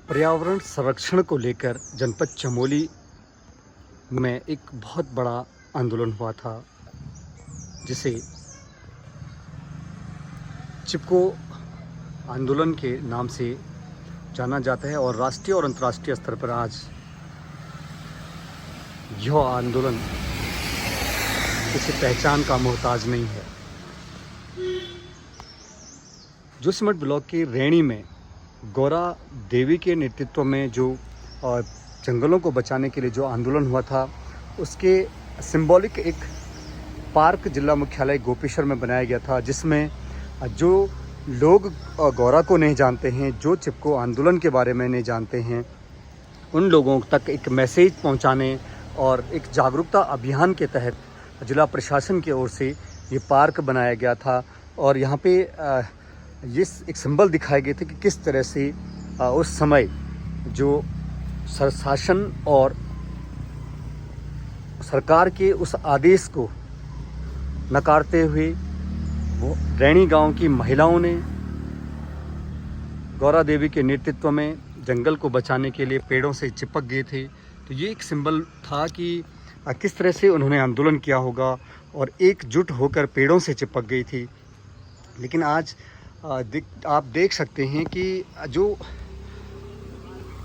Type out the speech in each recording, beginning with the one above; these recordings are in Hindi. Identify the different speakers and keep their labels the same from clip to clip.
Speaker 1: पर्यावरण संरक्षण को लेकर जनपद चमोली में एक बहुत बड़ा आंदोलन हुआ था, जिसे चिपको आंदोलन के नाम से जाना जाता है। और राष्ट्रीय और अंतर्राष्ट्रीय स्तर पर आज यह आंदोलन किसी पहचान का मोहताज नहीं है। जोशीमठ ब्लॉक के रैणी में गौरा देवी के नेतृत्व में जो जंगलों को बचाने के लिए जो आंदोलन हुआ था, उसके सिंबॉलिक एक पार्क जिला मुख्यालय गोपेश्वर में बनाया गया था, जिसमें जो लोग गौरा को नहीं जानते हैं, जो चिपको आंदोलन के बारे में नहीं जानते हैं, उन लोगों तक एक मैसेज पहुंचाने और एक जागरूकता अभियान के तहत जिला प्रशासन की ओर से ये पार्क बनाया गया था। और यहाँ पे ये एक सिंबल दिखाए गए थे कि किस तरह से उस समय जो शासन और सरकार के उस आदेश को नकारते हुए वो रैणी गांव की महिलाओं ने गौरा देवी के नेतृत्व में जंगल को बचाने के लिए पेड़ों से चिपक गए थे। तो ये एक सिंबल था कि किस तरह से उन्होंने आंदोलन किया होगा और एकजुट होकर पेड़ों से चिपक गई थी। लेकिन आज आप देख सकते हैं कि जो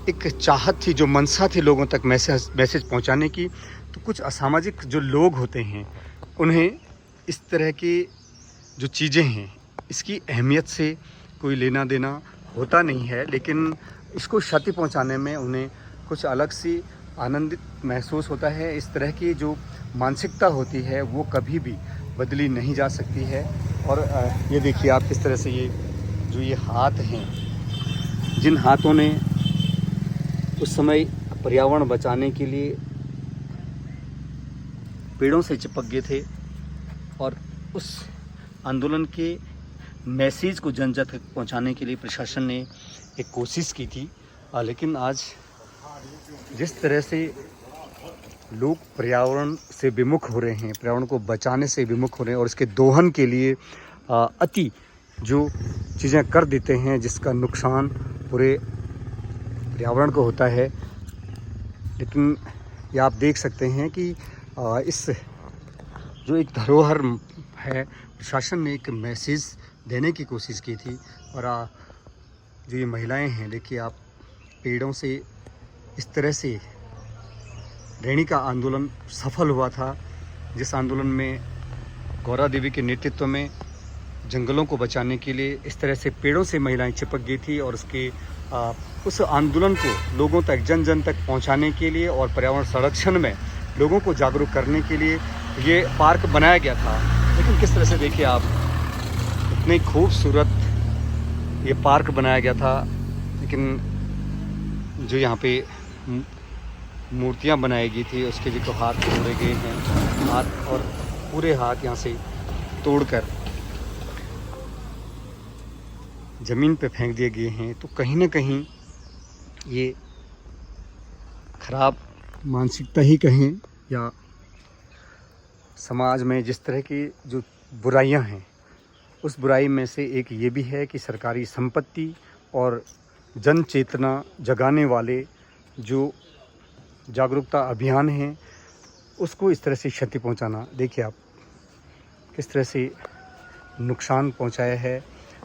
Speaker 1: एक चाहत थी, जो मनसा थी लोगों तक मैसेज पहुंचाने की, तो कुछ असामाजिक जो लोग होते हैं उन्हें इस तरह की जो चीज़ें हैं इसकी अहमियत से कोई लेना देना होता नहीं है, लेकिन इसको क्षति पहुंचाने में उन्हें कुछ अलग सी आनंदित महसूस होता है। इस तरह की जो मानसिकता होती है वो कभी भी बदली नहीं जा सकती है। और ये देखिए आप किस तरह से ये हाथ हैं, जिन हाथों ने उस समय पर्यावरण बचाने के लिए पेड़ों से चिपक गए थे और उस आंदोलन के मैसेज को जन जन तक पहुंचाने के लिए प्रशासन ने एक कोशिश की थी। लेकिन आज जिस तरह से लोग पर्यावरण से विमुख हो रहे हैं, पर्यावरण को बचाने से विमुख हो रहे हैं और इसके दोहन के लिए अति जो चीज़ें कर देते हैं, जिसका नुकसान पूरे पर्यावरण को होता है। लेकिन ये आप देख सकते हैं कि इस जो एक धरोहर है, प्रशासन ने एक मैसेज देने की कोशिश की थी। और जो ये महिलाएं हैं, देखिए आप, पेड़ों से इस तरह से रैणी का आंदोलन सफल हुआ था, जिस आंदोलन में गौरा देवी के नेतृत्व में जंगलों को बचाने के लिए इस तरह से पेड़ों से महिलाएं चिपक गई थी। और उसके उस आंदोलन को लोगों तक, जन जन तक पहुंचाने के लिए और पर्यावरण संरक्षण में लोगों को जागरूक करने के लिए ये पार्क बनाया गया था। लेकिन किस तरह से देखिए आप, इतनी खूबसूरत ये पार्क बनाया गया था, लेकिन जो यहाँ पे मूर्तियाँ बनाई गई थी उसके जो हाथ तोड़े गए हैं, हाथ और पूरे हाथ यहाँ से तोड़कर ज़मीन पे फेंक दिए गए हैं। तो कहीं ना कहीं ये खराब मानसिकता ही कहें, या समाज में जिस तरह की जो बुराइयां हैं, उस बुराई में से एक ये भी है कि सरकारी संपत्ति और जन चेतना जगाने वाले जो जागरूकता अभियान हैं उसको इस तरह से क्षति पहुंचाना। देखिए आप किस तरह से नुकसान पहुंचाया है।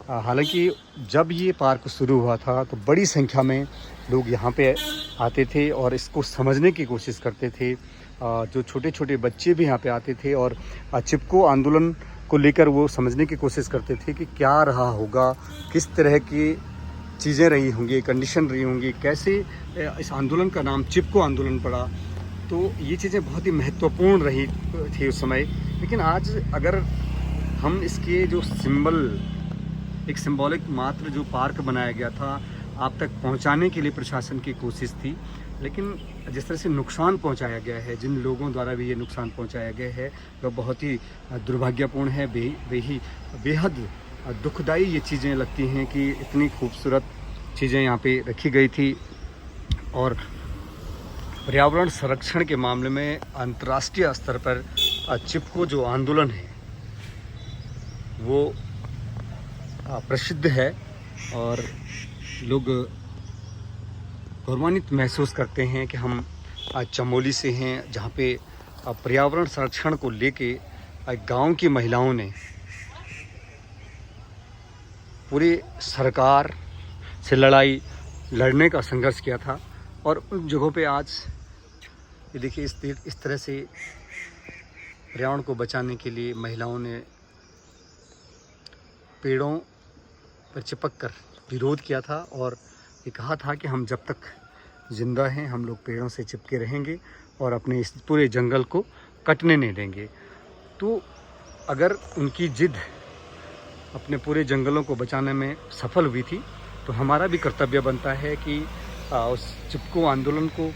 Speaker 1: हालांकि जब ये पार्क शुरू हुआ था तो बड़ी संख्या में लोग यहाँ पे आते थे और इसको समझने की कोशिश करते थे। जो छोटे छोटे बच्चे भी यहाँ पे आते थे और चिपको आंदोलन को लेकर वो समझने की कोशिश करते थे कि क्या रहा होगा, किस तरह की चीज़ें रही होंगी, कंडीशन रही होंगी, कैसे इस आंदोलन का नाम चिपको आंदोलन पड़ा। तो ये चीज़ें बहुत ही महत्वपूर्ण रही थी उस समय। लेकिन आज अगर हम इसके जो एक सिंबॉलिक मात्र जो पार्क बनाया गया था, आप तक पहुंचाने के लिए प्रशासन की कोशिश थी, लेकिन जिस तरह से नुकसान पहुंचाया गया है, जिन लोगों द्वारा भी ये नुकसान पहुंचाया गया है, वह बहुत ही दुर्भाग्यपूर्ण है। बेहद दुखदाई ये चीज़ें लगती हैं कि इतनी खूबसूरत चीज़ें यहाँ पे रखी गई थी। और पर्यावरण संरक्षण के मामले में अंतर्राष्ट्रीय स्तर पर चिपको जो आंदोलन है वो प्रसिद्ध है और लोग गौरवान्वित महसूस करते हैं कि हम आज चमोली से हैं, जहाँ पे पर्यावरण संरक्षण को लेके गांव की महिलाओं ने पूरी सरकार से लड़ने का संघर्ष किया था। और उन जगहों पे आज ये देखिए इस तरह से पर्यावरण को बचाने के लिए महिलाओं ने पेड़ों पर चिपक कर विरोध किया था और ये कहा था कि हम जब तक जिंदा हैं हम लोग पेड़ों से चिपके रहेंगे और अपने इस पूरे जंगल को कटने नहीं देंगे। तो अगर उनकी जिद अपने पूरे जंगलों को बचाने में सफल हुई थी तो हमारा भी कर्तव्य बनता है कि उस चिपको आंदोलन को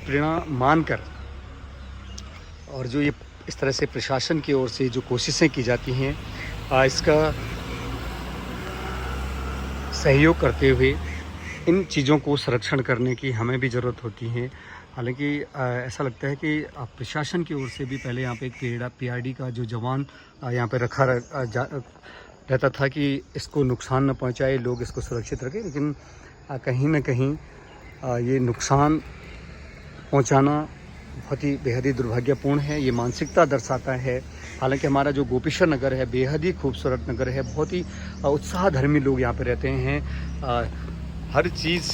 Speaker 1: प्रेरणा मानकर और जो ये इस तरह से प्रशासन की ओर से जो कोशिशें की जाती हैं इसका सहयोग करते हुए इन चीज़ों को संरक्षण करने की हमें भी ज़रूरत होती है। हालांकि ऐसा लगता है कि प्रशासन की ओर से भी पहले यहाँ पे एक पीआरडी का जो जवान यहाँ पे रखा रहता था कि इसको नुकसान न पहुँचाए, लोग इसको सुरक्षित रखें, लेकिन कहीं ना कहीं ये नुकसान पहुँचाना बहुत ही बेहद ही दुर्भाग्यपूर्ण है। ये मानसिकता दर्शाता है। हालांकि हमारा जो गोपेश्वर नगर है बेहद ही खूबसूरत नगर है, बहुत ही उत्साहधर्मी लोग यहाँ पे रहते हैं। हर चीज़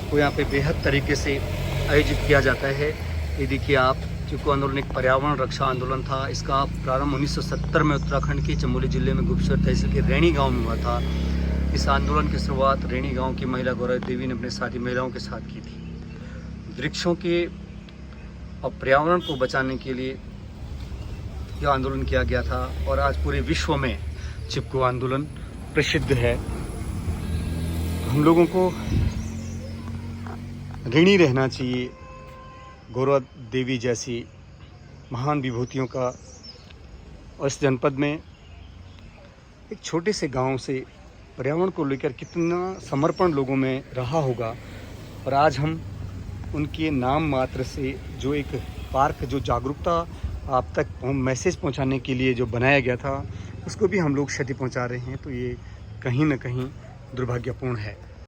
Speaker 1: को यहाँ पे बेहद तरीके से आयोजित किया जाता है। ये देखिए आप, चिपको आंदोलन एक पर्यावरण रक्षा आंदोलन था। इसका प्रारंभ 1970 में उत्तराखंड के चमोली जिले में गोपेश्वर तहसील के रैणी गाँव में हुआ था। इस आंदोलन की शुरुआत रैणी गाँव की महिला गौरव देवी ने अपने साथी महिलाओं के साथ की थी। वृक्षों के और पर्यावरण को बचाने के लिए यह आंदोलन किया गया था और आज पूरे विश्व में चिपको आंदोलन प्रसिद्ध है। हम लोगों को ऋणी रहना चाहिए गौरव देवी जैसी महान विभूतियों का। और इस जनपद में एक छोटे से गांव से पर्यावरण को लेकर कितना समर्पण लोगों में रहा होगा। और आज हम उनके नाम मात्र से जो एक पार्क, जो जागरूकता आप तक मैसेज पहुंचाने के लिए जो बनाया गया था, उसको भी हम लोग क्षति पहुंचा रहे हैं। तो ये कहीं ना कहीं दुर्भाग्यपूर्ण है।